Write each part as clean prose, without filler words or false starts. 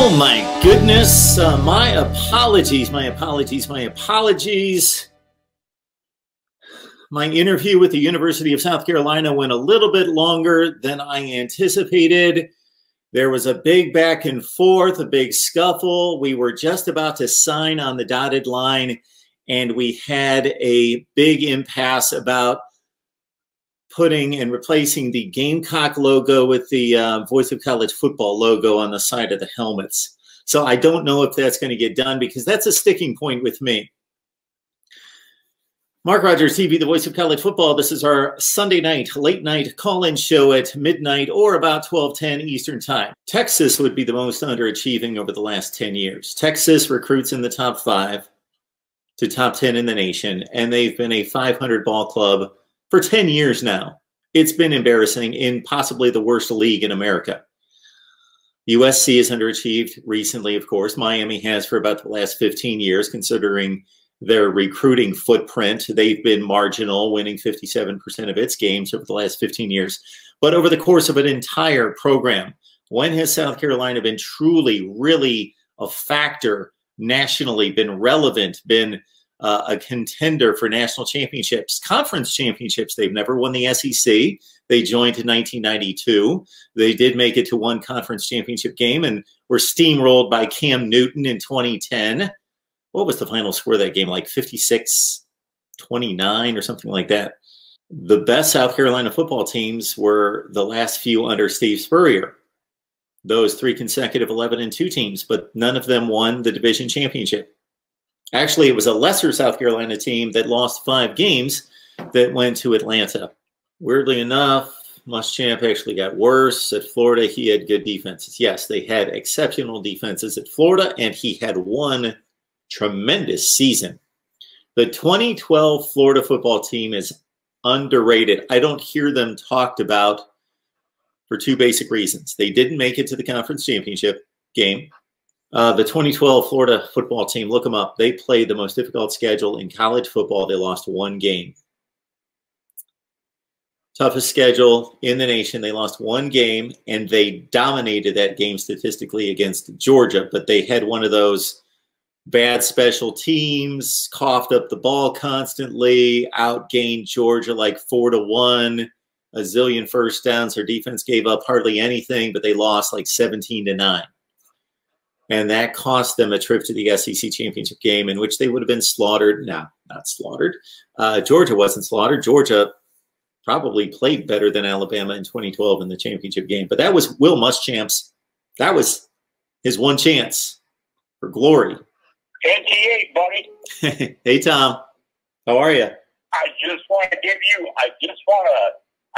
Oh my goodness, my apologies. My interview with the University of South Carolina went a little bit longer than I anticipated. There was a big back and forth, a big scuffle. We were just about to sign on the dotted line, and we had a big impasse about putting and replacing the Gamecock logo with the Voice of College Football logo on the side of the helmets. So I don't know if that's going to get done because that's a sticking point with me. Mark Rogers TV, the Voice of College Football. This is our Sunday night, late night call-in show at midnight or about 12:10 Eastern Time. Texas would be the most underachieving over the last 10 years. Texas recruits in the top 5 to top 10 in the nation, and they've been a 500 ball club for 10 years now. It's been embarrassing in possibly the worst league in America. USC has underachieved recently, of course. Miami has for about the last 15 years, considering their recruiting footprint. They've been marginal, winning 57% of its games over the last 15 years. But over the course of an entire program, when has South Carolina been truly, really a factor nationally, been relevant, been a contender for national championships, conference championships? They've never won the SEC. They joined in 1992. They did make it to one conference championship game and were steamrolled by Cam Newton in 2010. What was the final score of that game? Like 56-29 or something like that. The best South Carolina football teams were the last few under Steve Spurrier. Those 3 consecutive 11-2 teams, but none of them won the division championship. Actually, it was a lesser South Carolina team that lost 5 games that went to Atlanta. Weirdly enough, Muschamp actually got worse. At Florida, he had good defenses. Yes, they had exceptional defenses at Florida, and he had one tremendous season. The 2012 Florida football team is underrated. I don't hear them talked about for 2 basic reasons. They didn't make it to the conference championship game. The 2012 Florida football team, look them up. They played the most difficult schedule in college football. They lost 1 game. Toughest schedule in the nation. They lost 1 game, and they dominated that game statistically against Georgia. But they had one of those bad special teams, coughed up the ball constantly, outgained Georgia like 4-1, a zillion first downs. Their defense gave up hardly anything, but they lost like 17-9. And that cost them a trip to the SEC championship game in which they would have been slaughtered. No, not slaughtered. Georgia wasn't slaughtered. Georgia probably played better than Alabama in 2012 in the championship game. But that was Will Muschamp's. That was his one chance for glory. 28, buddy. Hey, Tom. How are you? I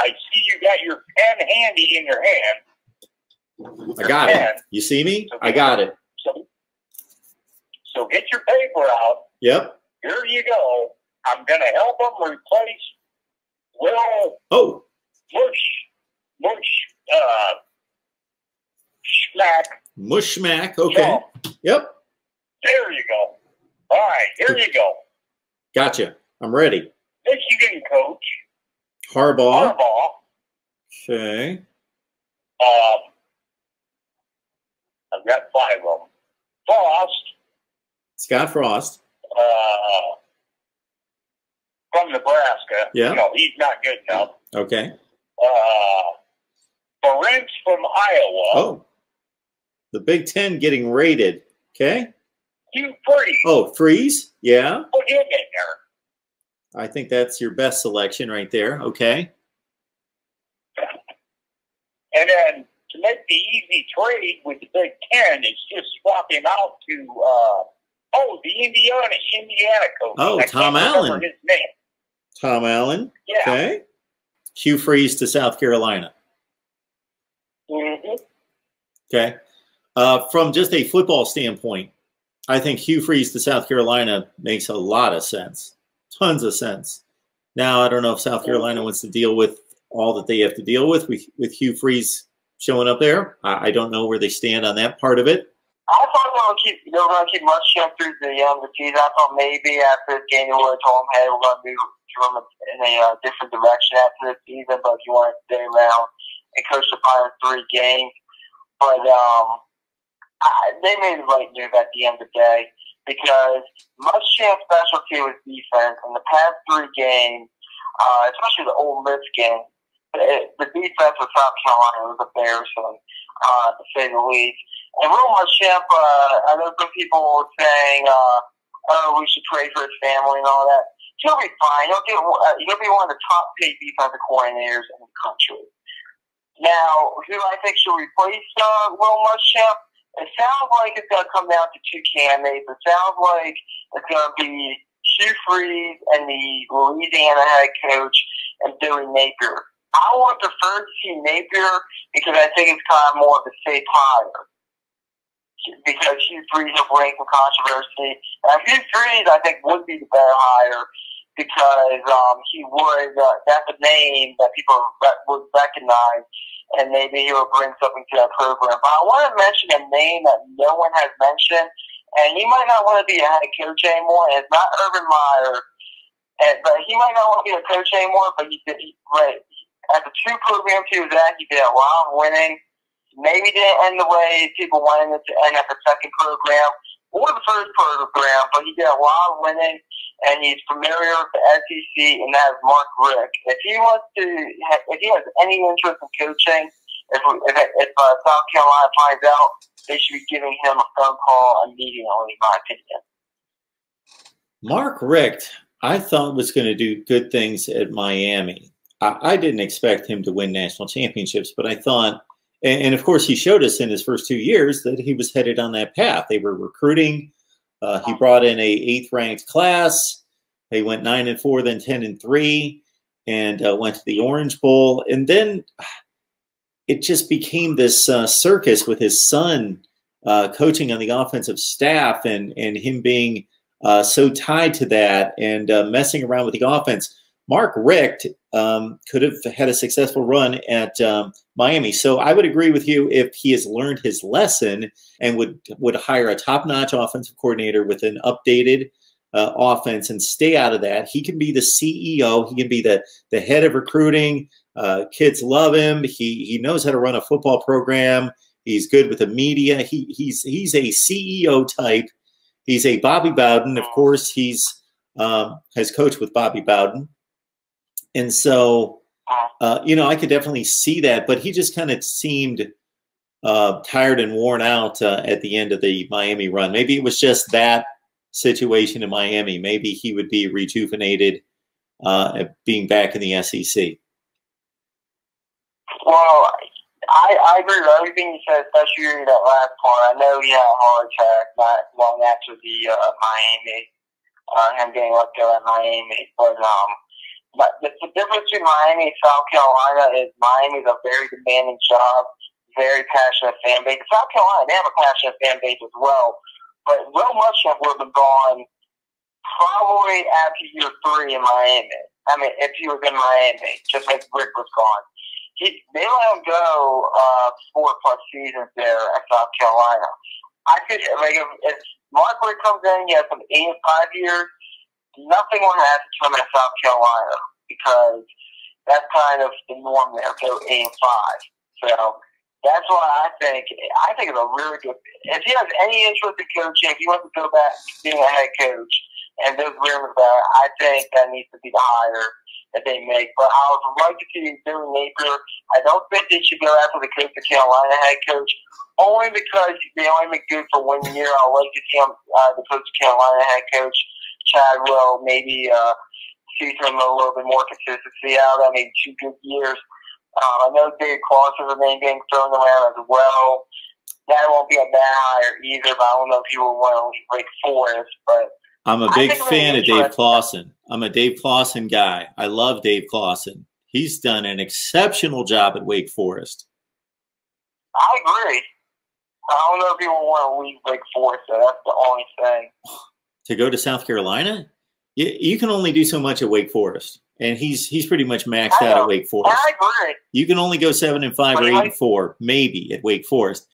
see you got your pen handy in your hand. I got it. You see me? I got it. So get your paper out. Yep. Here you go. I'm going to help them replace Will Muschamp. Okay. So, yep. there you go. All right, here you go. Gotcha. I'm ready. Michigan coach. Harbaugh. Okay. I've got 5 of them. Frost. Scott Frost. From Nebraska. Yeah. No, he's not good enough. Okay. Ferentz from Iowa. Oh. The Big Ten getting rated. Okay. Hugh Freeze. Oh, Freeze? Yeah. Put him in there. I think that's your best selection right there. Okay. And then to make the easy trade with the Big Ten, it's just swapping out to the Indiana coach. Oh, Tom Allen. His name. Tom Allen. Yeah. Okay. Hugh Freeze to South Carolina. Mm-hmm. Okay. From just a football standpoint, I think Hugh Freeze to South Carolina makes a lot of sense. Tons of sense. Now, I don't know if South Carolina wants to deal with all that they have to deal with Hugh Freeze showing up there. I don't know where they stand on that part of it. I thought they were going to keep Muschamp through the season. I thought maybe after January told them, hey, we're going to move in a different direction after the season, but if you want to stay around and coach the final 3 games. But They made the right move at the end of the day because Muschamp's specialty was defense. In the past 3 games, especially the Ole Miss game, the defense of South Carolina was embarrassing, to say the least. And Will Muschamp, I know some people were saying, we should pray for his family and all that. He'll be fine. He'll be one of the top paid defensive coordinators in the country. Now, who I think should replace Will Muschamp? It sounds like it's going to come down to 2 candidates. It sounds like it's going to be Hugh Freeze and the Louisiana head coach and Billy Napier. I would prefer to see Napier because I think it's kind of more of a safe hire. Because Hugh Freeze will bring some controversy. Now, Hugh Freeze, I think, would be the better hire because he would, that's a name that people would recognize, and maybe he will bring something to that program. But I want to mention a name that no one has mentioned, and he might not want to be a head coach anymore, and it's not Urban Meyer, but he might not want to be a coach anymore, but at the 2 programs he was at, he did a lot of winning. Maybe didn't end the way people wanted it to end at the 2nd program or the 1st program, but he did a lot of winning, and he's familiar with the SEC, and that is Mark Richt. If he has any interest in coaching, if South Carolina finds out, they should be giving him a phone call immediately, in my opinion. Mark Richt, I thought was going to do good things at Miami. I didn't expect him to win national championships, but I thought, and of course he showed us in his first 2 years that he was headed on that path. They were recruiting. He brought in a 8th ranked class. They went 9-4, then 10-3, and went to the Orange Bowl. And then it just became this circus with his son coaching on the offensive staff and him being so tied to that and messing around with the offense. Mark Richt could have had a successful run at Miami. So I would agree with you if he has learned his lesson and would hire a top-notch offensive coordinator with an updated offense and stay out of that. He can be the CEO. He can be the head of recruiting. Kids love him. He knows how to run a football program. He's good with the media. He's a CEO type. He's a Bobby Bowden. Of course, he's has coached with Bobby Bowden. And so, I could definitely see that, but he just kind of seemed tired and worn out at the end of the Miami run. Maybe it was just that situation in Miami. Maybe he would be rejuvenated being back in the SEC. Well, I agree with everything you said, especially that last part. I know he had a heart attack not long after the Miami, him getting let go at Miami, but the difference between Miami and South Carolina is Miami is a very demanding job, very passionate fan base. South Carolina, they have a passionate fan base as well. But Will Muschamp would have been gone probably after year 3 in Miami. I mean, if he was in Miami, just like Rick was gone. They let him go 4+ seasons there at South Carolina. I could, if Mark Rick comes in, he has some 8 and 5 years, nothing will happen to him at South Carolina because that's kind of the norm there, go 8 and 5. So that's why I think it's a really good. If he has any interest in coaching, if he wants to go back to being a head coach, and there's rumors about it, I think that needs to be the hire that they make. But I would like to see Billy Napier. I don't think they should go after the Coastal Carolina head coach, only because they only been good for 1 year. I would like to see him, the Coastal Carolina head coach Chadwell, maybe see some a little bit more consistency out of that, maybe 2 good years. I know Dave Clawson's name being thrown around as well. That won't be a bad hire either, but I don't know if he will want to leave Wake Forest. But I'm a big fan of Dave Clawson. I'm a Dave Clawson guy. I love Dave Clawson. He's done an exceptional job at Wake Forest. I agree. I don't know if he will want to leave Wake Forest, so that's the only thing. To go to South Carolina? You can only do so much at Wake Forest. And he's pretty much maxed out at Wake Forest. I agree. You can only go 7 and 5 or 8 and 4, maybe at Wake Forest.